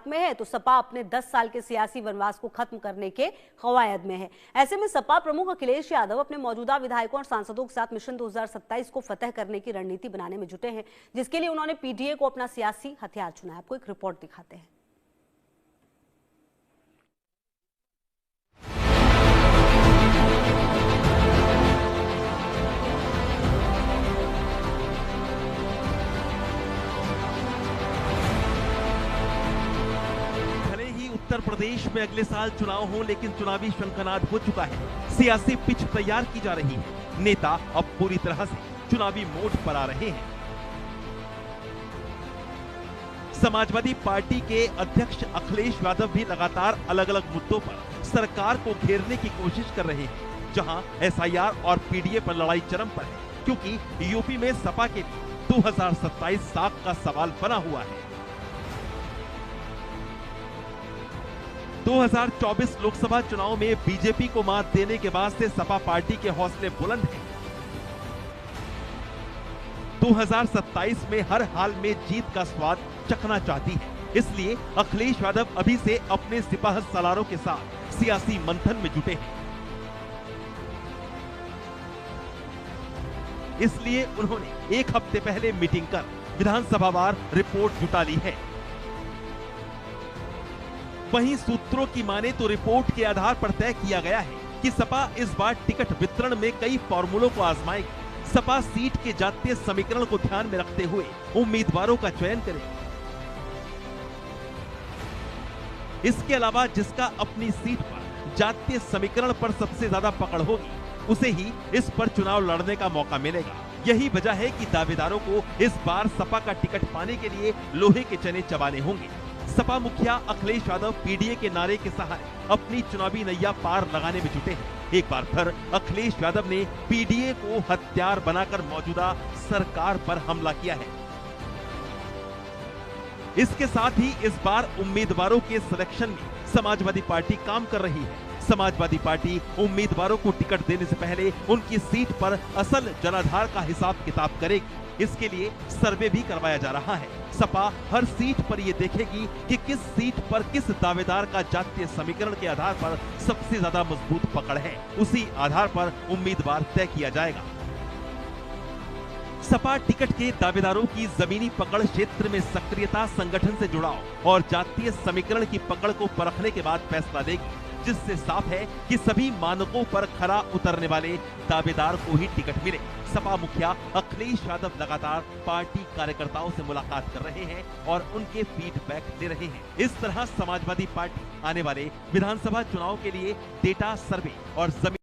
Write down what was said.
में है तो सपा अपने 10 साल के सियासी वनवास को खत्म करने के कवायद में है। ऐसे में सपा प्रमुख अखिलेश यादव अपने मौजूदा विधायकों और सांसदों के साथ मिशन 2027 को फतह करने की रणनीति बनाने में जुटे हैं, जिसके लिए उन्होंने पीडीए को अपना सियासी हथियार चुना है। आपको एक रिपोर्ट दिखाते हैं। उत्तर प्रदेश में अगले साल चुनाव हो, लेकिन चुनावी शंखनाद हो चुका है। सियासी पिच तैयार की जा रही है। नेता अब पूरी तरह से चुनावी मोड पर आ रहे हैं। समाजवादी पार्टी के अध्यक्ष अखिलेश यादव भी लगातार अलग अलग मुद्दों पर सरकार को घेरने की कोशिश कर रहे हैं। जहां एसआईआर और पीडीए पर लड़ाई चरम पर है, क्योंकि यूपी में सपा के लिए 2027 साख का सवाल बना हुआ है। 2024 लोकसभा चुनाव में बीजेपी को मात देने के बाद से सपा पार्टी के हौसले बुलंद हैं। 2027 में हर हाल में जीत का स्वाद चखना चाहती है, इसलिए अखिलेश यादव अभी से अपने सिपाह सलारों के साथ सियासी मंथन में जुटे हैं। इसलिए उन्होंने एक हफ्ते पहले मीटिंग कर विधानसभावार रिपोर्ट जुटा ली है। वहीं सूत्रों की माने तो रिपोर्ट के आधार पर तय किया गया है कि सपा इस बार टिकट वितरण में कई फॉर्मूलों को आजमाएगी। सपा सीट के जातीय समीकरण को ध्यान में रखते हुए उम्मीदवारों का चयन करेगी। इसके अलावा जिसका अपनी सीट पर जातीय समीकरण पर सबसे ज्यादा पकड़ होगी, उसे ही इस पर चुनाव लड़ने का मौका मिलेगा। यही वजह है कि दावेदारों को इस बार सपा का टिकट पाने के लिए लोहे के चने चबाने होंगे। सपा मुखिया अखिलेश यादव पीडीए के नारे के सहारे अपनी चुनावी नैया पार लगाने में जुटे हैं। एक बार फिर अखिलेश यादव ने पीडीए को हथियार बनाकर मौजूदा सरकार पर हमला किया है। इसके साथ ही इस बार उम्मीदवारों के सिलेक्शन में समाजवादी पार्टी काम कर रही है। समाजवादी पार्टी उम्मीदवारों को टिकट देने से पहले उनकी सीट पर असल जनाधार का हिसाब किताब करेगी। इसके लिए सर्वे भी करवाया जा रहा है। सपा हर सीट पर यह देखेगी कि किस सीट पर किस दावेदार का जातीय समीकरण के आधार पर सबसे ज्यादा मजबूत पकड़ है। उसी आधार पर उम्मीदवार तय किया जाएगा। सपा टिकट के दावेदारों की जमीनी पकड़, क्षेत्र में सक्रियता, संगठन से जुड़ाव और जातीय समीकरण की पकड़ को परखने के बाद फैसला देगी, जिससे साफ है कि सभी मानकों पर खरा उतरने वाले दावेदार को ही टिकट मिले। सपा मुखिया अखिलेश यादव लगातार पार्टी कार्यकर्ताओं से मुलाकात कर रहे हैं और उनके फीडबैक ले रहे हैं। इस तरह समाजवादी पार्टी आने वाले विधानसभा चुनाव के लिए डेटा सर्वे और जमीन